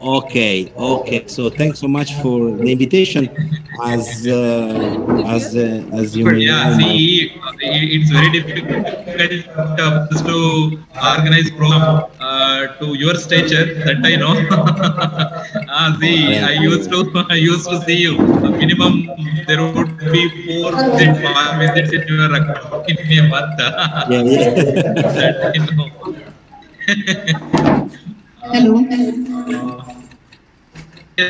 Okay. So thanks so much for the invitation. As you Good. may Yeah. know, my See, it's very difficult for us to organize program to your stature. That I know. oh, See, thank you. I used to see you. Minimum there would be 4 visits in your account in a month. Yeah, yeah. That I know. Hello. Uh,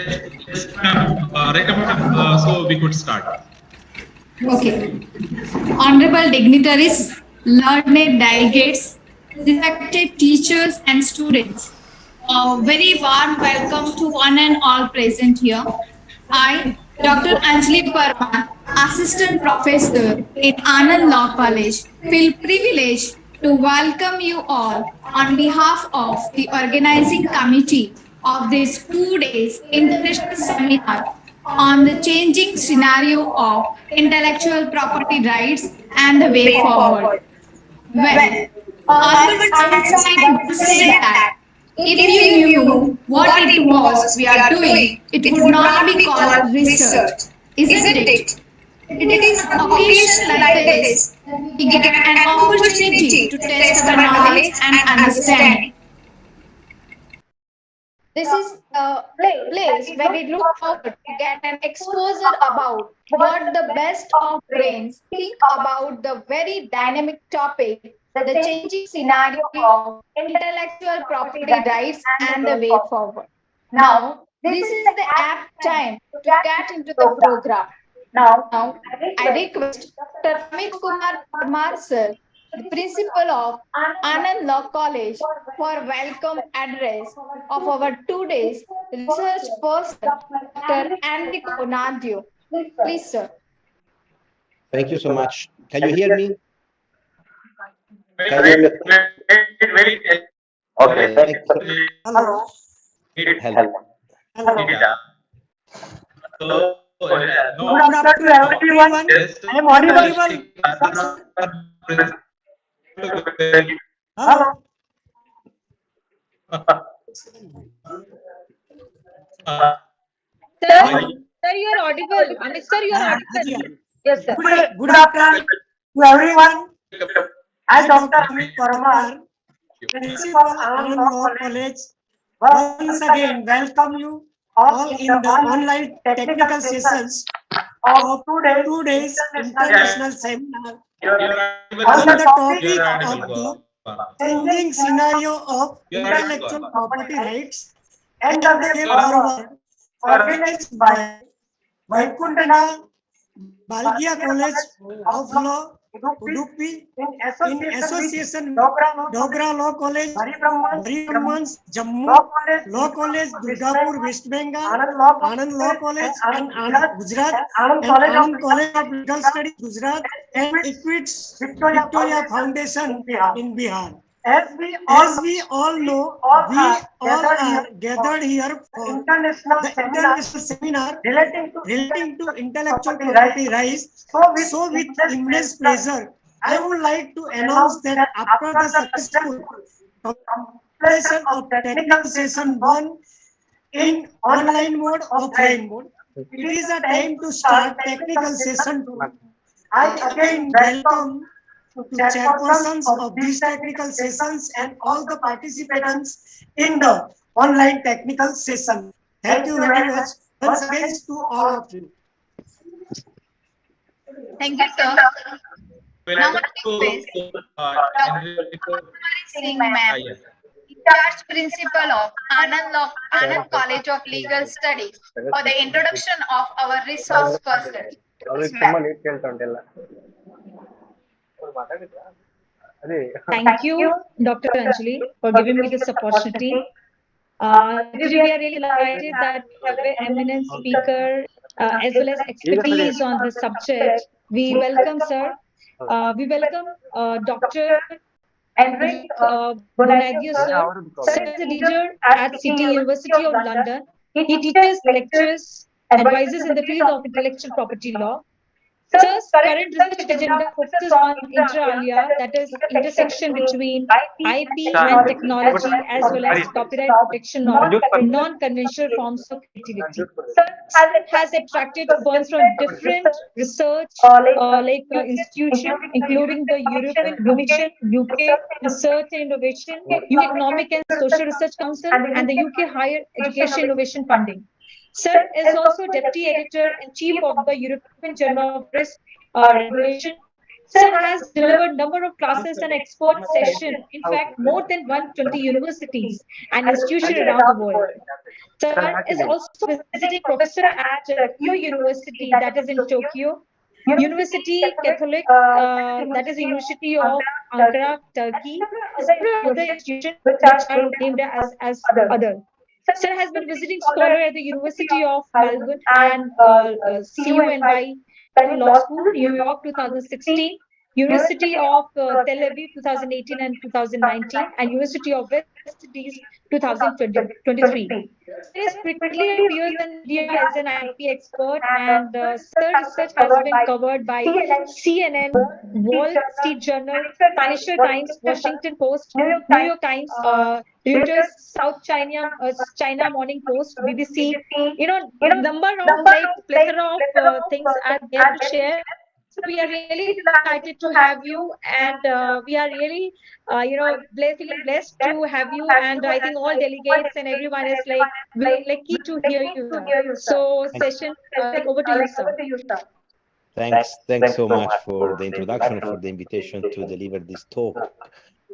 yes, ma'am. Rekha, madam. So we could start. Okay. Honorable dignitaries, learned delegates, respected teachers and students, a very warm welcome to one and all present here. I, Dr. Anjali Parmar, Assistant Professor in Anand Law College, feel privileged to welcome you all on behalf of the organizing committee of this 2 days international seminar on the changing scenario of intellectual property rights and the way forward. Well, I would say that if you knew what it was we are doing, it would not be called research, isn't it? It is on occasion like this that we get an opportunity to test our knowledge and understanding. This is the place where we look forward to get an exposure about what the best of brains think about the very dynamic topic, the changing scenario of intellectual property rights and the way forward. Now, this is the apt time to get into the program. Now, I request Dr. Amit Kumar Parmar sir, the principal of Anand Law College, for welcome address of our 2 days research person, Dr. Enrico Nadio. Please, sir. Thank you so much. Can you hear me? Wait, Can you wait, hear me? wait, wait. Okay, thank you. Hello. Need it. Hello. Hello. Need it. So, Good no, afternoon to everyone. just I am audible. Hello. Sir, sir, you are audible. Amit sir, you are audible. Haji. Yes, sir. Good afternoon to everyone. I, Dr. Amit Parmar, Principal Anand Law College, once again welcome you all in the online technical sessions of 2 days international seminar on the topic of the changing scenario of intellectual property rights and the way forward, organized by Vaikunta Baliga College of Law, Udupi, in association with Dogra Law College, Bari Brahmans, Jammu, Law College, Durgapur, West Bengal, Anand Law College, and Anand Gujarat, and Anand College of Legal Studies, Gujarat, and Equits Victoria Foundation in Bihar. As we all know, we all are gathered here for the international seminar relating to intellectual property rights. So, with immense pleasure, I would like to announce that after the successful completion of technical session 1 in online mode, offline mode, it is a time to start technical session 2. I again welcome to chairpersons of these technical sessions and all the participants in the online technical session. Thank you very much once again to all of you. Thank you, sir. Now, I request Dr. Kumari Singh, ma'am, charge principal of Anand College of Legal Studies, for the introduction of our resource person. Please, ma'am. Thank you, Dr. Anjali, for giving me this opportunity. Actually, we are really delighted that we have an eminent speaker as well as expertise on this subject. We welcome, sir. We welcome Dr. Enric Bonadio, sir. Sir is a teacher at City University of London. He teaches lectures, advises in the field of intellectual property law. Sir's current research agenda focuses on inter alia, that is intersection between IP and technology, as well as copyright protection of non-conventional forms of creativity. Has attracted funds from different research institutions, including the European Commission, UK Research and Innovation, UK Economic and Social Research Council, and the UK Higher Education Innovation Funding. Sir is also Deputy Editor and Chief of the European Journal of Risk Regulation. Sir has delivered number of classes and expert sessions, in fact, more than 120 universities and institutions around the world. Sir is also visiting professor at EU University, that is in Tokyo, University Catholic, that is University of Ankara, Turkey, and several other institutions which are named as other. Sir has been visiting scholar at the University of Melbourne and CUNY Law School, New York, 2016. University of Tel Aviv 2018 and 2019, and University of West Indies 2023. Sir frequently appears in media as an IP expert, and Sir research has been covered by CNN, Wall Street Journal, Financial Times, Washington Post, New York Times, Reuters, South China Morning Post, BBC. Number of plethora of things are there to share. So we are really delighted to have you, and we are really, feeling blessed to have you. And I think all delegates and everyone is lucky to hear you, sir. So session, over to you, sir. Thanks so much for the introduction, for the invitation to deliver this talk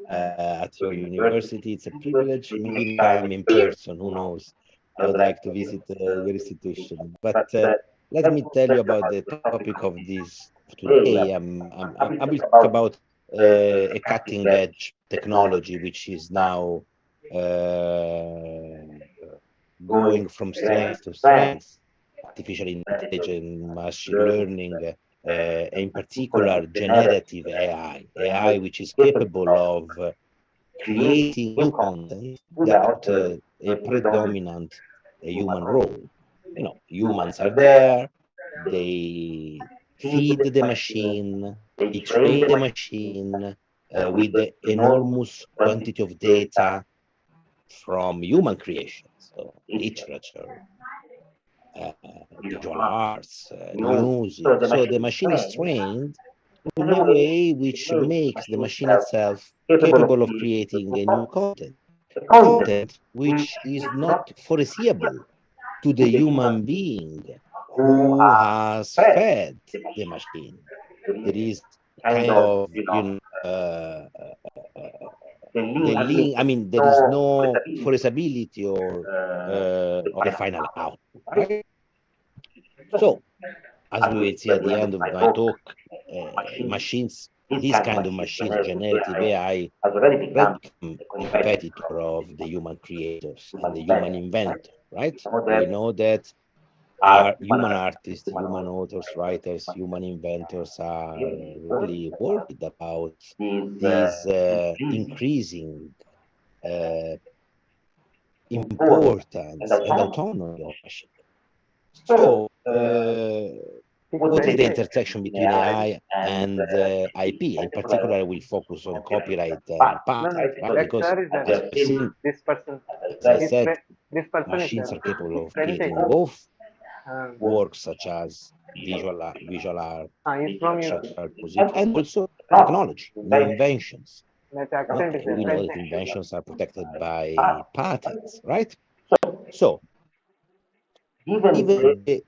at your university. It's a privilege. Maybe next time in person, who knows? I would like to visit your institution. But let me tell you about the topic of this today. I will talk about a cutting-edge technology which is now going from strength to strength. Artificial intelligence, machine learning, in particular generative AI which is capable of creating new content without a predominant human role. Humans are there, they feed the machine, they train the machine with the enormous quantity of data from human creation, so literature, visual arts, music. So the machine is trained in a way which makes the machine itself capable of creating a new content which is not foreseeable to the human being who has fed the machine. There is kind of, there is no foreseeability of the final output, right? So, as we will see at the end of my talk, machines, these kind of machines, generative AI, already become a competitor of the human creators and the human inventor, right? We know that our human artists, human authors, writers, human inventors are really worried about this increasing importance and autonomy of machines. So, what is the intersection between AI and IP? In particular, I will focus on copyright and patent, right? Because as we've seen, as I said, machines are capable of creating both works such as visual art, structural music, and also technology, new inventions. We know that inventions are protected by patents, right? So, even the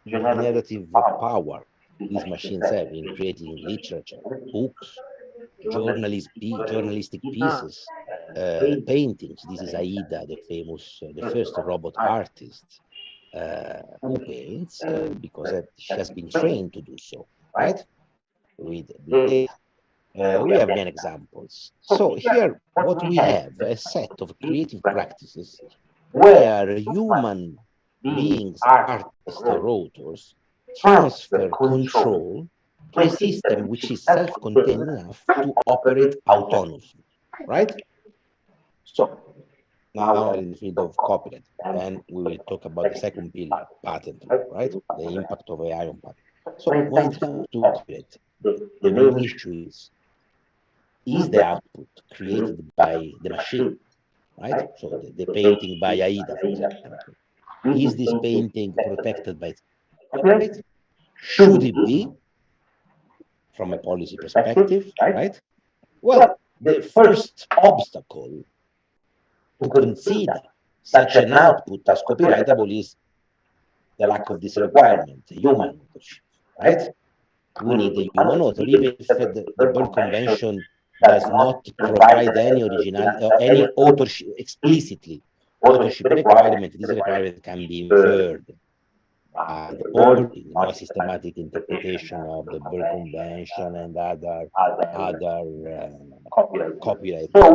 generative power these machines have in creating literature, books, journalistic pieces, paintings. This is Aida, the famous, the first robot artist who paints because she has been trained to do so, right? With data. We have many examples. So here, what we have, a set of creative practices where human beings, artists or authors, transfer control to a system which is self-contained enough to operate autonomously, right? So now we are in the field of copyright, and we will talk about the second pillar, patent, right? The impact of AI on patent. So when it comes to copyright, the main issue is the output created by the machine, right? So the painting by Aida, for example. Is this painting protected by copyright? Should it be from a policy perspective, right? Well, the first obstacle to consider such an output as copyrightable is the lack of this requirement, human authorship, right? We need a human author, even if the Berne Convention does not provide any original, any authorship explicitly. Authorship requirement, this requirement can be inferred by the wording, systematic interpretation of the Berne Convention and other copyright. So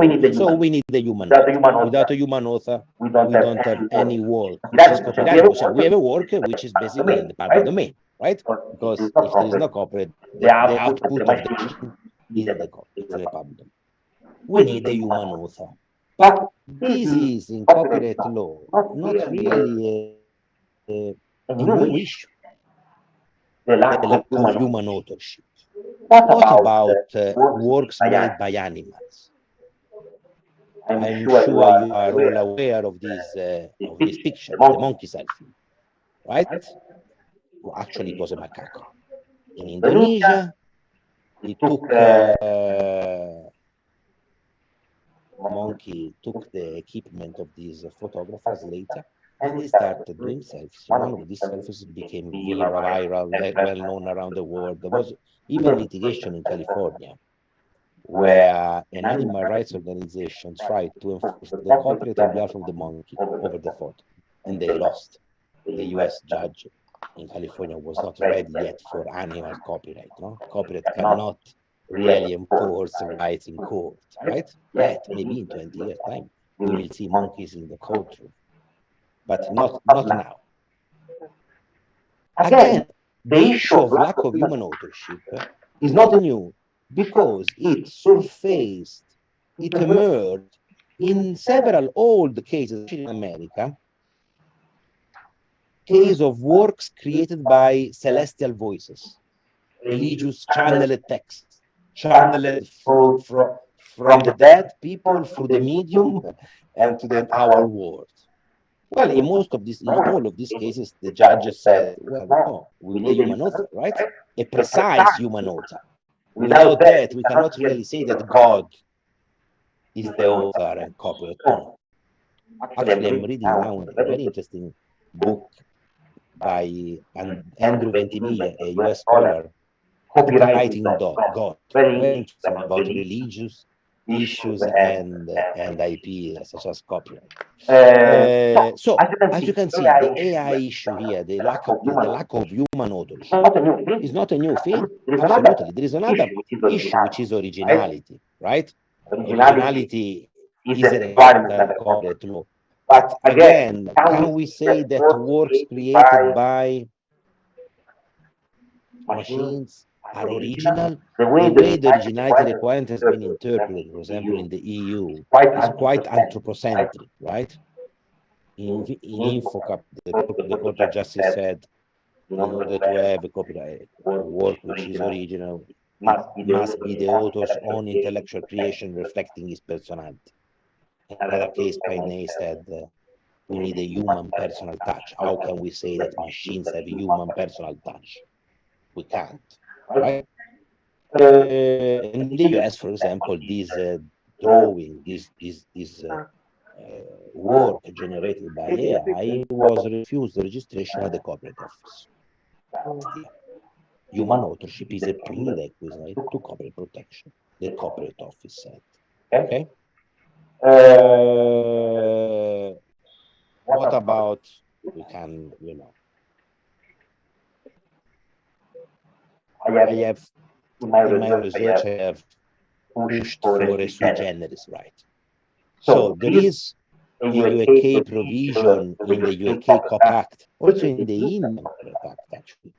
we need the human author. Without a human author, we don't have any work which is copyrightable. So we have a work which is basically in the public domain, right? Because if there is no copyright, the output of the machine is in the public domain. We need a human author. But this is in copyright law not really a new issue. The lack of human authorship. What about works made by animals? I'm sure you are all aware of this picture, the monkey selfie, right? Well, actually, it was a macaque. In Indonesia, he took monkey took the equipment of these photographers later, and they started doing selfies. One of these selfies became viral, well known around the world. There was even litigation in California, where an animal rights organization tried to enforce the copyright on behalf of the monkey over the photo, and they lost. The US judge in California was not ready yet for animal copyright. No, copyright cannot really enforce rights in court, right? Yet, maybe in 20 years' time, we will see monkeys in the courtroom, but not now. Again, the issue of lack of human authorship is not new, because it surfaced, it emerged in several old cases, especially in America, case of works created by celestial voices, religious channeled texts, channeled from the dead people through the medium and to our world. Well, in all of these cases, the judges said, well, no, we need a human author, right? A precise human author. Without that, we cannot really say that God is the author and copyright owner. Actually, I'm reading now a very interesting book by Andrew Ventimiglia, a US scholar, Copywriting God, very interesting about religious issues and IP, such as copyright. So, as you can see, the AI issue here, the lack of human authorship, is not a new thing. Absolutely, there is another issue, which is originality, right? Originality is a requirement under copyright law. But again, can we say that works created by machines are original? The way the originality requirement has been interpreted, for example, in the EU, is quite anthropocentric, right? In InfoCap, the Court of Justice said, in order to have a copyright work which is original, it must be the author's own intellectual creation reflecting his personality. In another case, Paine said, we need a human personal touch. How can we say that machines have human personal touch? We can't, right? In the US, for example, this drawing, this work generated by AI was refused registration at the Copyright Office. Human authorship is a prerequisite to copyright protection, the Copyright Office said. Okay? What about, we can, I have, in my research, I have pushed for a sui generis right. So there is a UK provision in the UK Copyright Act, also in the Indian Copyright Act, actually,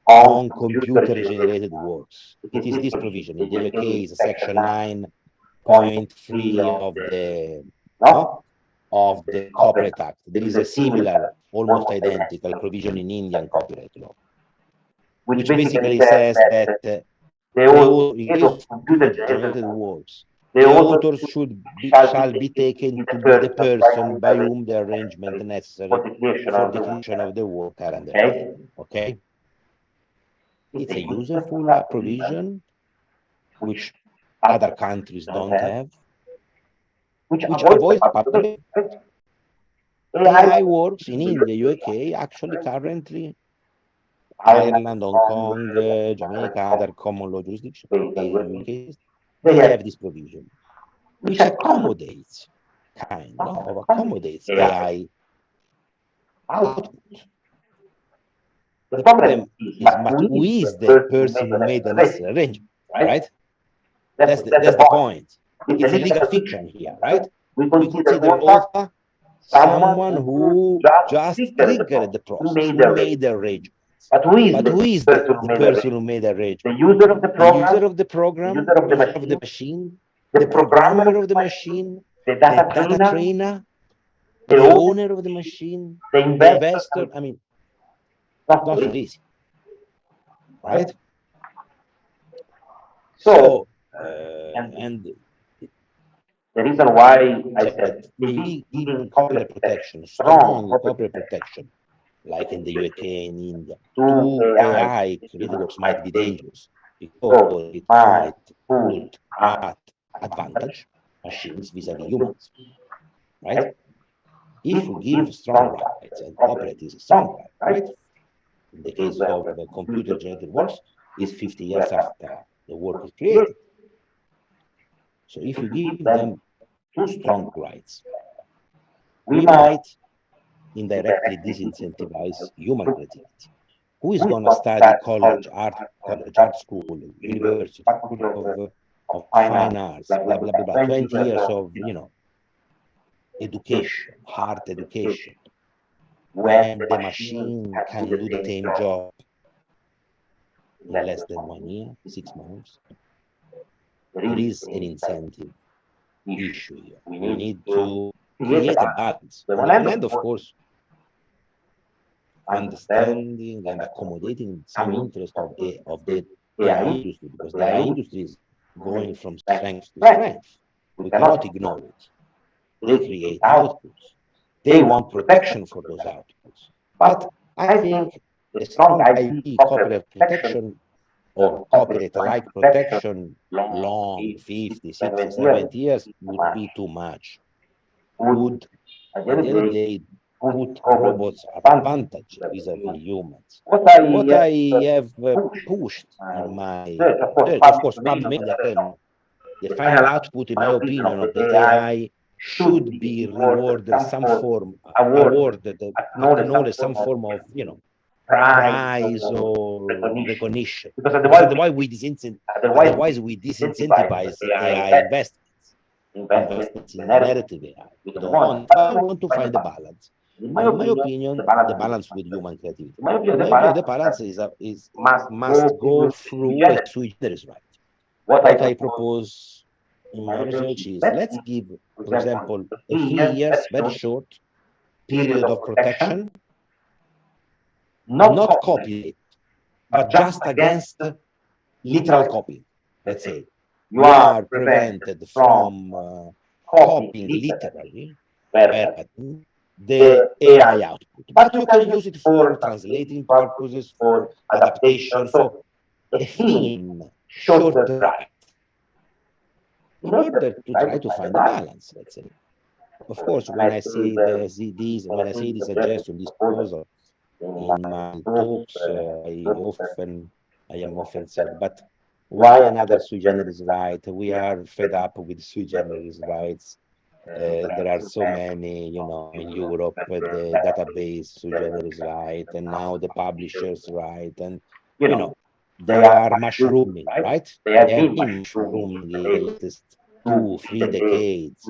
on computer-generated works. It is this provision. In the UK is section 9.3 of the Copyright Act. There is a similar, almost identical provision in Indian copyright law. which basically says that in case of computer-generated works, the authors shall be taken to be the person by whom the arrangement necessary for the creation of the work are undertaken. Okay? It's a useful provision which other countries don't have, which avoids public. AI works in India, UK, actually currently Ireland, Hong Kong, Jamaica, other common law jurisdictions, they have this provision, which accommodates, accommodates AI output. The problem is, but who is the person who made the necessary arrangement, right? That's the point. It's a legal fiction here, right? We consider author someone who just triggered the process, who made the arrangement. But who is the person who made the arrangement? The user of the program, the user of the machine, the programmer of the machine, the data trainer, the owner of the machine, the investor. I mean, not so easy, right? So, and the reason why I said maybe giving copyright protection, strong copyright protection, like in the UK and India, to AI created works might be dangerous because it might put at advantage machines vis-a-vis humans, right? If we give strong rights, and copyright is a strong right, right? In the case of computer-generated works, is 50 years after the work is created. So if you give them too strong rights, we might indirectly disincentivize human creativity. Who is going to study college, art school, university, of fine arts, blah, blah, blah, blah, 20 years of, education, hard education, when the machine can do the same job in less than 1 year, 6 months? There is an incentive issue here. We need to create a balance. On the one hand, of course, understanding and accommodating some interest of the AI industry, because the AI industry is going from strength to strength. We cannot ignore it. They create outputs. They want protection for those outputs. But I think a strong IP copyright protection or copyright-like protection long, 50, 60, 70 years would be too much. Would, at the end of the day, put robots at advantage vis-a-vis humans. What I have pushed in my research, of course, public the final output, in my opinion, of the AI should be rewarded some form, awarded, acknowledged some form of, prize or recognition. Because otherwise we disincentivize AI investments in narrative AI. We don't want. I want to find the balance. In my opinion, the balance with human creativity. In my opinion, the balance must go through a sui generis right. What I propose in my research is, let's give, for example, a 3 years, very short period of protection, not copy, but just against literal copying. Let's say you are prevented from copying literally the AI output, but you can use it for translating purposes, for adaptation. So a thin, short right, in order to try to find a balance, let's say. Of course, when I see these suggestions, this proposal in my talks, I am often said, but why another sui generis right? We are fed up with sui generis rights. There are so many, in Europe, the database sui generis right, and now the publishers right, and they are mushrooming, right? They have been mushrooming in the latest 2 decades.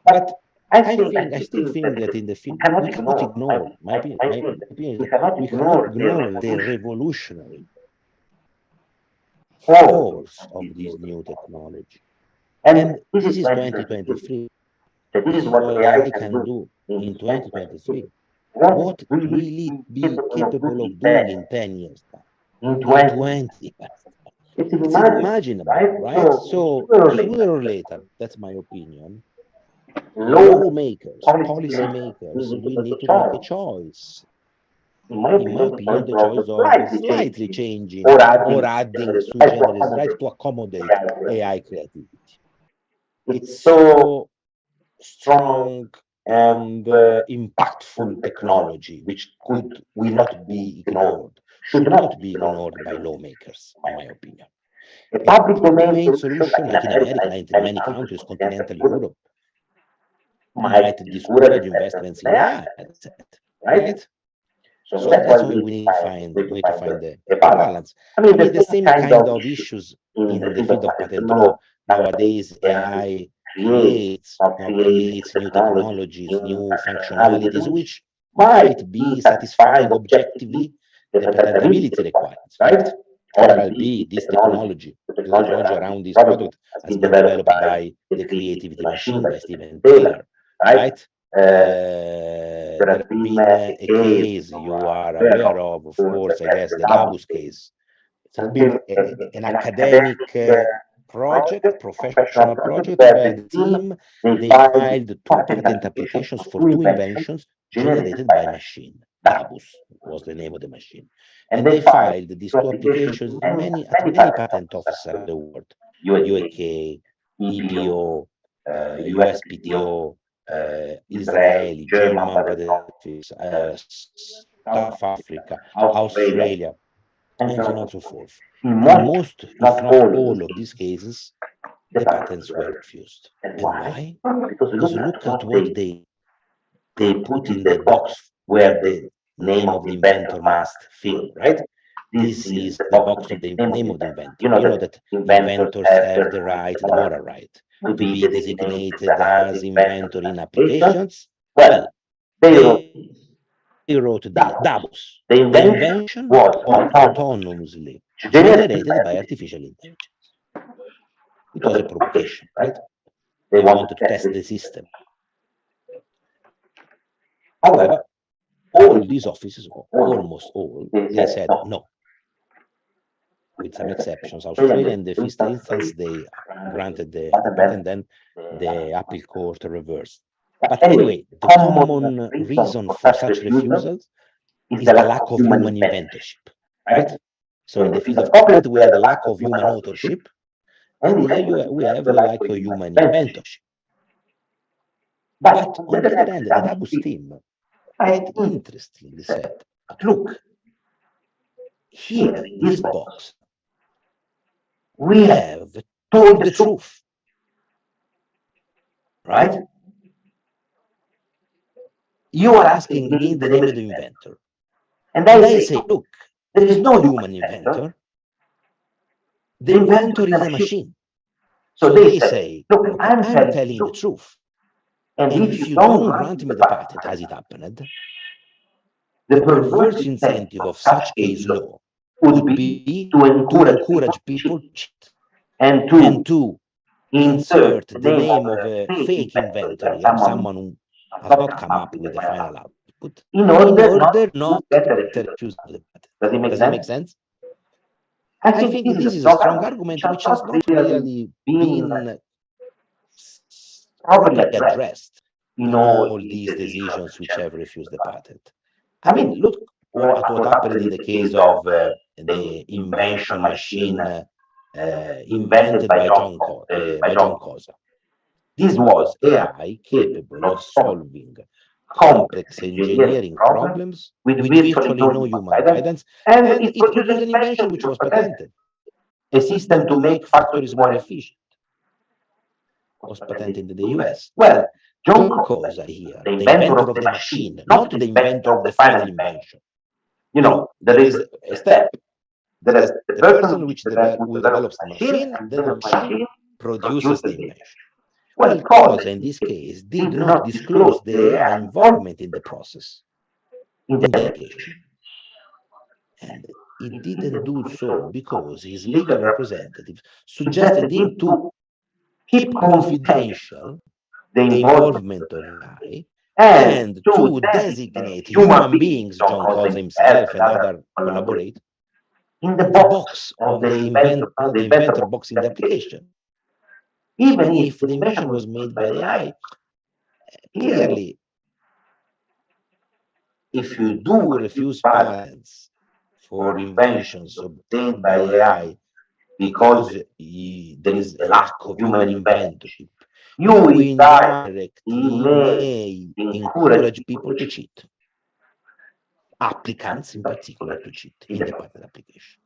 But I still think that in the field we cannot ignore, my opinion, we cannot ignore the revolutionary force of this new technology. And this is 2023. This is what AI can do in 2023. what will it be capable of doing in 10 years time, in 20 years time? It's unimaginable, right? So sooner or later, that's my opinion, lawmakers, policymakers will need to make a choice. In my opinion, the choice of slightly changing or adding sui generis, right, to accommodate AI creativity. It's so strong and impactful technology, which will not be ignored, should not be ignored by lawmakers, in my opinion. A public domain solution, like in America, like in many countries, continental Europe, might discourage investments in AI, that's it, right? So that's why we need to find a balance. I mean, the same kind of issues in the field of patent law. Nowadays, AI creates new technologies, new functionalities, which might be satisfying objectively the patentability requirements, right? Or be this technology, the technology around this product has been developed by the creativity machine by Stephen Taylor, right? There has been a case you are aware of course, I guess, the Dabus case. It has been an academic project, professional project, where the team, they filed 2 patent applications for 2 inventions generated by machine. Dabus was the name of the machine. And they filed these 2 applications at many patent offices around the world, UK, EPO, USPTO, Israeli, German patent office, South Africa, Australia, and so on and so forth. In most, if not all of these cases, the patents were refused. And why? Because look at what they put in the box where the name of the inventor must fill, right? This is the box of the name of the inventor. You know that inventors have the right, the moral right, to be designated as inventor in applications. Well, they wrote this. Dabus. The invention was autonomously generated by artificial intelligence. It was a provocation, right? They wanted to test the system. However, all these offices, or almost all, they said no. With some exceptions, Australia in the first instance, they granted the patent, then the appeal court reversed. But anyway, the common reason for such refusals is the lack of human inventorship, right? So in the field of copyright, we have the lack of human authorship, and here we have the lack of human inventorship. But on the other hand, the Dabus team quite interestingly said, but look, here in this box, we have told the truth, right? You are asking me the name of the inventor. And I say, look, there is no human inventor. The inventor is a machine. So they say, look, I'm telling the truth. And if you don't grant me the patent, as it happened, the perverse incentive of such case law would be to encourage people to cheat and to insert the name of a fake inventor here, someone who has not come up with the final output, in order not to get a refusal of the patent. Does it make sense? I think this is a strong argument which has not really been properly addressed in all these decisions which have refused the patent. I mean, look at what happened in the case of the invention machine invented by John Cosa. This was AI capable of solving complex engineering problems with virtually no human guidance, and it produced an invention which was patented. A system to make factories more efficient was patented in the US. Well, John Cosa here, the inventor of the machine, not the inventor of the final invention. You know, there is a step. There is the person who develops the machine, then the machine produces the invention. Well, Cosa in this case did not disclose the AI involvement in the process, in the application. And it didn't do so because his legal representative suggested him to keep confidential the involvement of AI and to designate human beings, John calls himself and other collaborate, in the box of the inventor box in the application. Even if the invention was made by AI, clearly, if you do refuse patents for inventions obtained by AI because there is a lack of human inventorship, you indirectly may encourage people to cheat, applicants in particular to cheat in the patent application.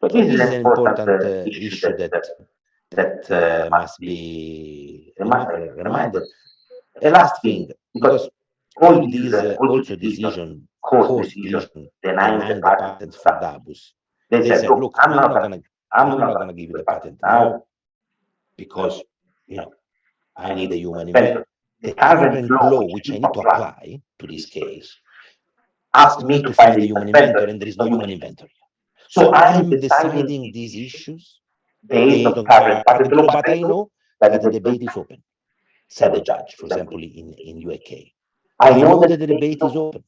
So this is an important issue that must be reminded. A last thing, because all these also decision, court decision denying the patent for Dabus, they said, look, I'm not gonna give you the patent now because I need a human inventor. The current law which I need to apply to this case asks me to find a human inventor, and there is no human inventor. So I'm deciding these issues based on current patent law, but I know that the debate is open, said the judge, for example, in UK. I know that the debate is open.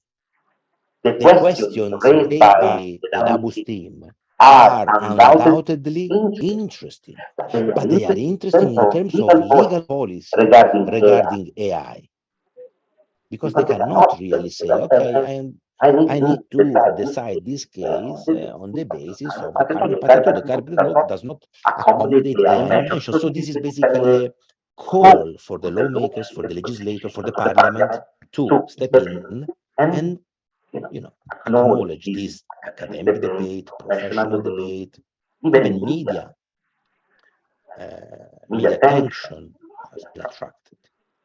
The questions raised by the Dabus team are undoubtedly interesting, but they are interesting in terms of legal policy regarding AI. Because they cannot really say, okay, I need to decide this case on the basis of the current patent law. The current law does not accommodate AI invention. So this is basically a call for the lawmakers, for the legislator, for the parliament to step in and acknowledge this academic debate, professional debate, even media attention has been attracted.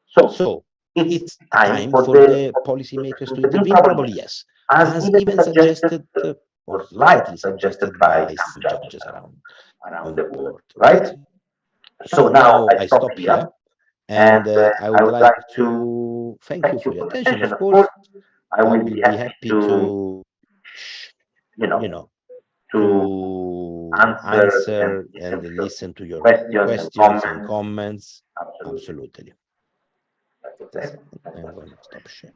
So it's time for the policymakers to intervene? Probably yes, as even suggested or slightly suggested by some judges around the world, right? So now I stop here, and I would like to thank you for your attention. Of course, I will be happy to, to answer and listen to your questions and comments. Absolutely. I'm going to stop share.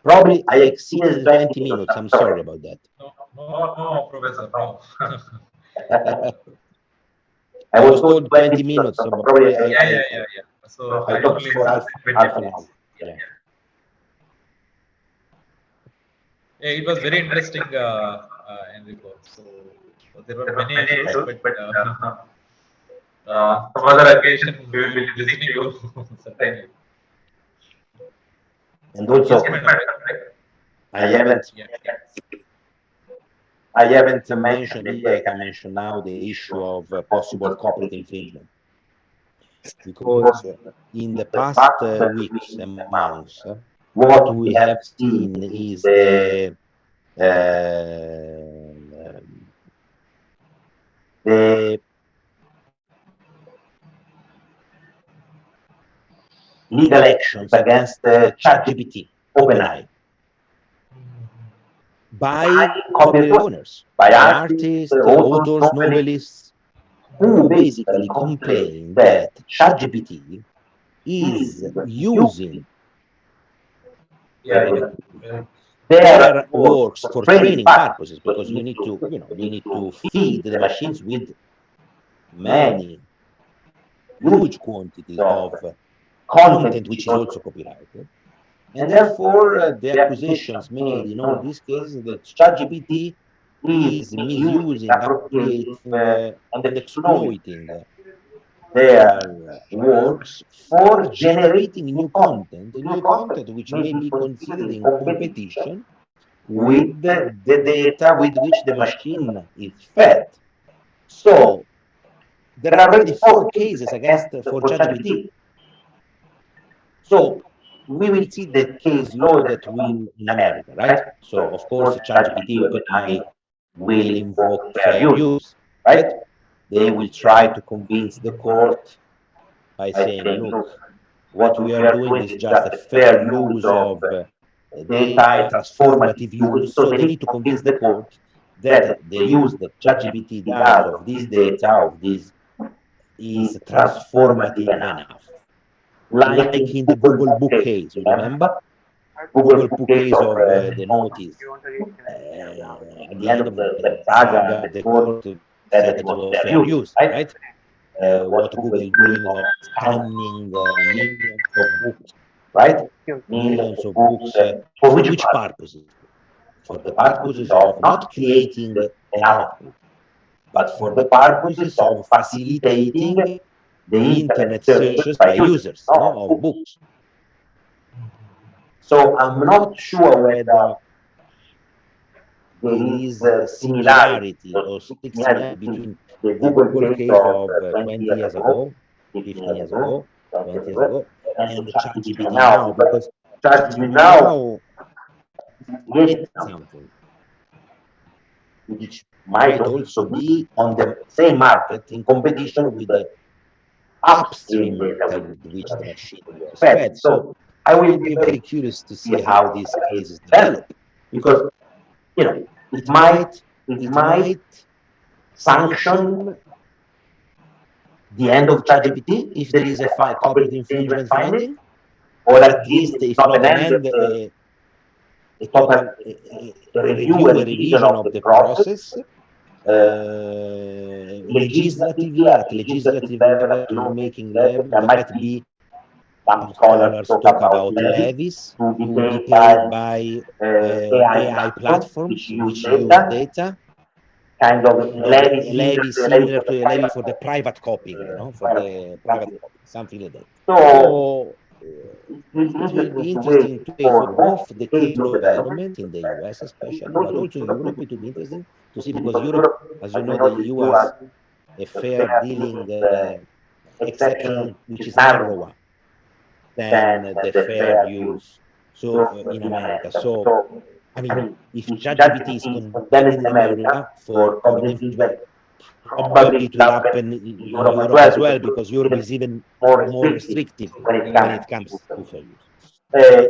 Probably I exceeded 20 minutes. I'm sorry about that. No, Professor, no. I was told 20 minutes, so probably Yeah. So I talked for half an hour. Yeah. It was very interesting, Enrico. So there were many issues, but some other occasion we will be listening to you certainly. And also, I haven't mentioned, maybe I can mention now the issue of possible copyright infringement. Because in the past weeks and months, what we have seen is the legal actions against ChatGPT, OpenAI, by copyright owners, by artists, authors, novelists, who basically complain that ChatGPT is using their works for training purposes, because you need to feed the machines with many huge quantities of content which is also copyrighted. And therefore, the accusations made in all these cases that ChatGPT is misusing, appropriating, and exploiting their works for generating new content which may be considered in competition with the data with which the machine is fed. So there are already 4 cases for ChatGPT. So we will see the case law that will in America, right? So of course, ChatGPT OpenAI will invoke fair use, right? They will try to convince the court by saying, look, what we are doing is just a fair use of data, transformative use. So they need to convince the court that the use that ChatGPT does of this data, of this, is transformative enough. like in the Google book case, you remember? Google book case of the notice. At the end of the saga, the court said that it was fair use, right? What Google doing of scanning millions of books, right? Millions of books. For which purposes? For the purposes of not creating an output, but for the purposes of facilitating the internet searches by users, no, of books. So I'm not sure whether there is a similarity or similarity between the Google case of 20 years ago, 15 years ago, 20 years ago, and the ChatGPT now, because ChatGPT now created something which might also be on the same market in competition with the upstream data with which the machine was fed. So I will be very curious to see how these cases develop, because it might sanction the end of ChatGPT if there is a copyright infringement finding, or at least, if not an end, a total review, a revision of the process, legislatively, at legislative level, lawmaking level. There might be some scholars talk about levies to be paid by AI platforms which use data, kind of a levy similar to a levy for the private copying, for the private copying, something like that. So it will be interesting to for both the case law development in the US especially, but also in Europe. It will be interesting to see, because Europe, as you know, the EU has a fair dealing exception which is narrower than the fair use. So in America. So I mean, if ChatGPT is condemned in America for copyright infringement, probably it will happen in Europe as well, because Europe is even more restrictive when it comes to fair use.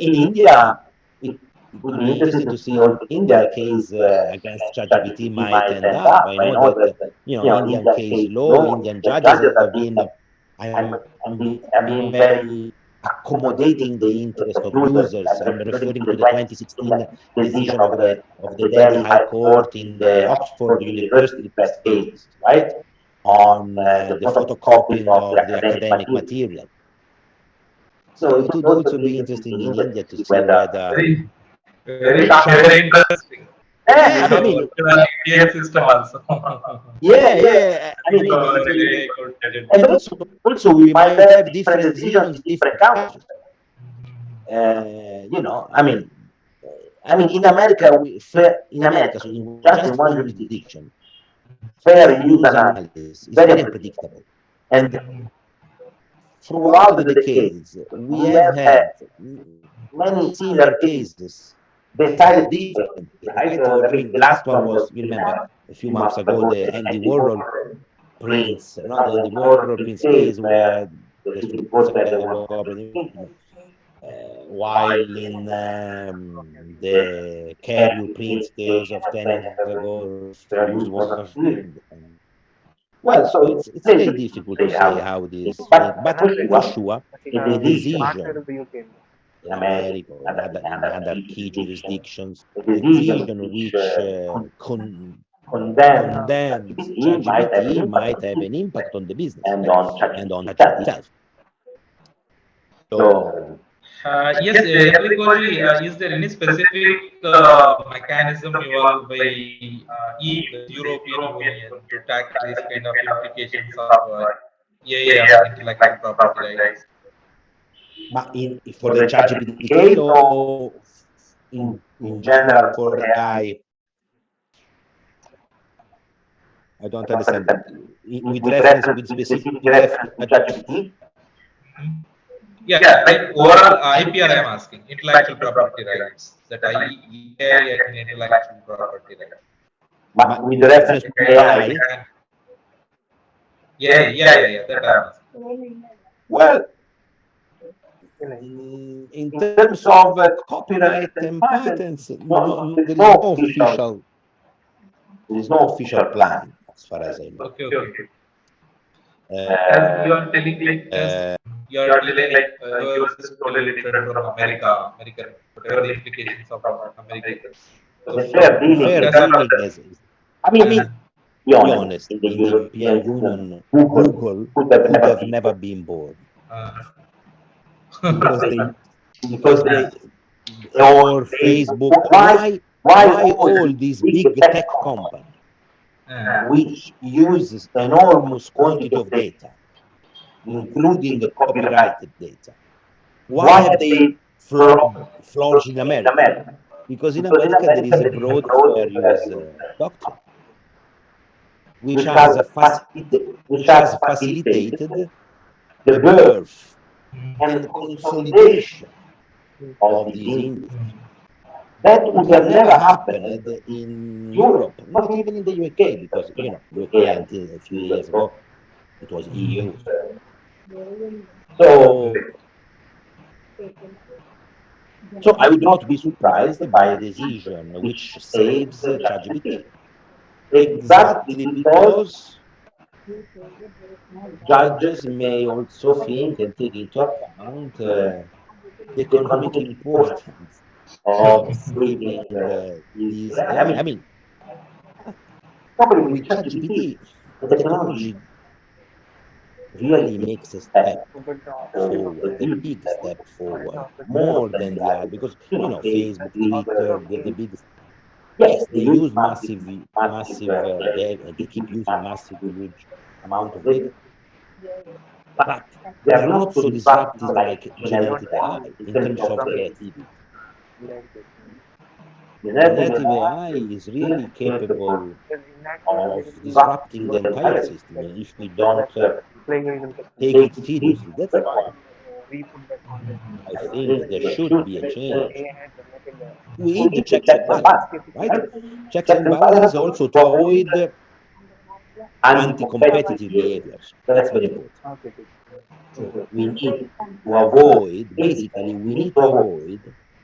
In India, it would be interesting to see how India case against ChatGPT might end up. I know that Indian case law, Indian judges have been, have been very accommodating the interest of users. I'm referring to the 2016 decision of the Delhi High Court in the Oxford University press case, right, on the photocopying of the academic material. So it would also be interesting in India to see whether very interesting. I mean, Indian system also. yeah. I mean, and also we might have different decisions in different countries. I mean, in America, so in just one jurisdiction, fair use analysis is very unpredictable. And throughout the decades, we have had many similar cases decided differently, right? I mean, the last one was, you remember, a few months ago, the Andy Warhol prints, the Andy Warhol prints case, where the Supreme Court said there was copyright infringement. While in the Carrier Prince case of 10 years ago, fair use was assumed. Well, so it's very difficult to say how this thing, but for sure, the decision in America or in other key jurisdictions, the decision which condemns ChatGPT might have an impact on the business, right? And on ChatGPT itself. So Yes, Yatrikoji, is there any specific mechanism evolved by the European Union to tackle these kind of implications of AI on intellectual property rights? But for the ChatGPT case, or in general for AI? I don't understand. With specific reference to ChatGPT? Yeah, like overall IPR I am asking, intellectual property rights, that AI and intellectual property rights. But with the reference to AI? Yeah, that I am asking. Well, in terms of copyright and patents, there is no official plan, as far as I know. Okay. As you are telling, like, you are telling like yours is totally different from American, whatever the implications of American. So The fair because of dealing that, I mean, uh, be honest, in the European Union, Google could have never been born uh, because they or Facebook. Why all these big tech companies, uh, which uses enormous quantity of data, including copyrighted data, why have they flourished in America? Because in America there is a broad fair use doctrine, which has facilitated the birth and consolidation of these industries. That would have never happened in Europe, not even in the UK, because UK until a few years ago it was EU. So, so I would not be surprised by a decision which saves ChatGPT, exactly because judges may also think and take into account the economic importance of saving these. I mean, with ChatGPT, the technology really makes a step forward, a big step forward, more than the other. Because Facebook, Twitter, the biggest. Yes, they use massive. They keep using massive, huge amount of data, but they are not so disruptive like generative AI in terms of creativity. Generative AI is really capable of disrupting the entire system if we don't take it seriously. That's why I think there should be a change. We need the checks and balance, right? Checks and balances also to avoid anti-competitive behaviors. That's very important. So we need to avoid, basically, we need to avoid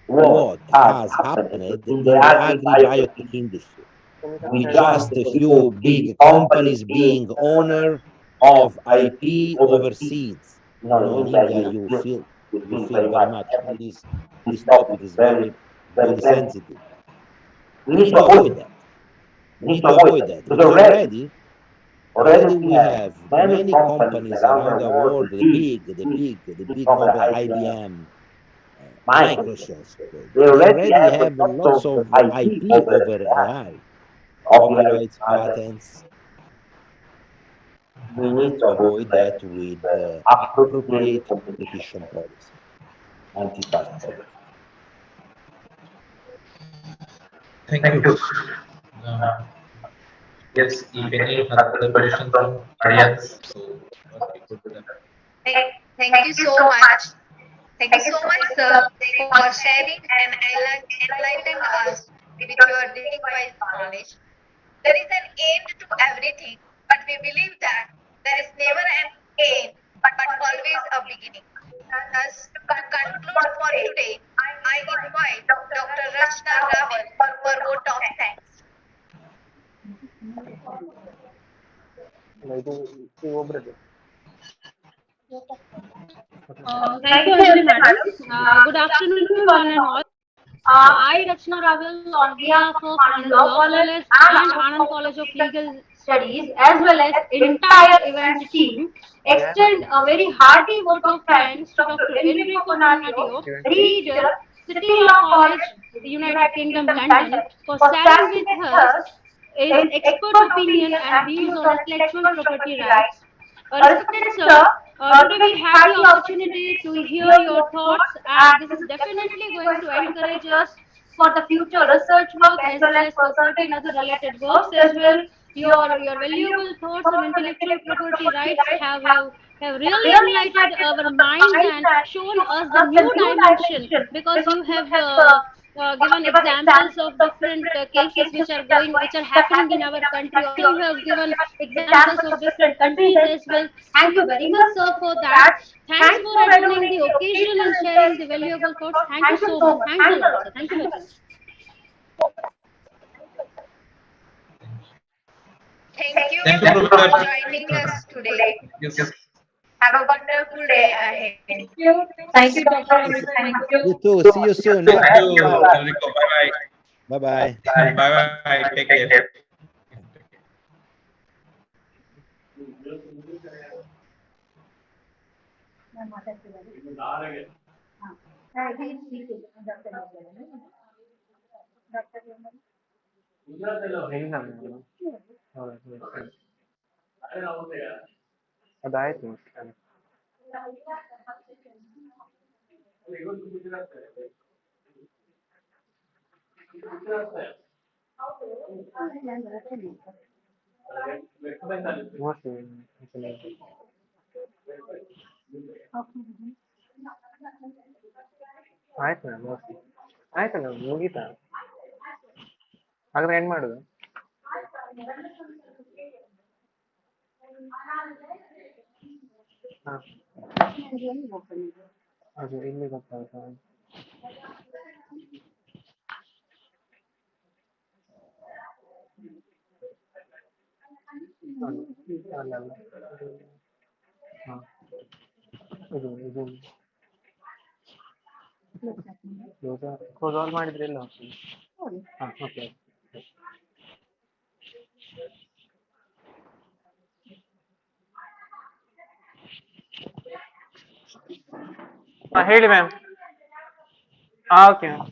what has happened in the agri-biotech industry, with just a few big companies being owner of IP overseas. In India, you feel very much this topic is very sensitive. We need to avoid that. We need to avoid that because already we have many companies around the world, the big company, IBM, Microsoft. They already have lots of IP over AI, copyrights, patents. We need to avoid that with appropriate competition policy, antitrust policy. thank you. Uh, yes, if any other questions from audience, so what we could. Thank you so much. Thank you so much, sir, for sharing and enlightening us with your dignified knowledge. There is an end to everything, but we believe that there is never an end, but always a beginning. Thus, to conclude for today, I invite Dr. Rachna Rawal for vote of thanks. Thank you, Anjali madam. Good afternoon to one and all. I, Rachna Raval, on behalf of Anand Law College and Anand College of Legal Studies, as well as entire event team, extend a very hearty vote of thanks to Dr. Enrico Donadio, Reader, City Law College, United Kingdom, London, for sharing with us his expert opinion and views on intellectual property rights. Respected sir, today we had the opportunity to hear your thoughts, and this is definitely going to encourage us for the future research work as well as for certain other related works as well. Your valuable thoughts on intellectual property rights have really enlightened our minds and shown us the new dimension, because you have given examples of different cases which are happening in our country. Also, you have given examples of different countries as well. Thank you very much, sir, for that. Thanks for adorning the occasion and sharing the valuable thoughts. Thank you so much. Thanks a lot, sir. Thank you very much. Thank you Thank you, for Professor. joining us today. Yes. Have a wonderful day ahead. Thank you, Dr. Enrico. Thank you. You too. See you soon. Thank you, Enrico. Bye Bye bye. bye. Bye bye. Take care. ಅದಾಯ್ತು mostly ಆಯ್ತು madam mostly ಆಯ್ತು madam ಮುಗೀತಾ ಹಾಗಾದ್ರೆ end ಮಾಡುದು ಹಾಂ ಅದು ಇಲ್ಲಿ ಗೊತ್ತಾಯ್ತಾ ಅಲ್ಲ ಅಲ್ಲ ಹಾಂ ಇದು ಕ್ಲೋಸ್ ಆಲ್ ಮಾಡಿದ್ರೆ ಎಲ್ಲ ಹೋಗ್ತದೆ ಹಾಂ ಓಕೆ ಹಾಂ ಹೇಳಿ ಮ್ಯಾಮ್ ಹಾಂ ಓಕೆ ಮ್ಯಾಮ್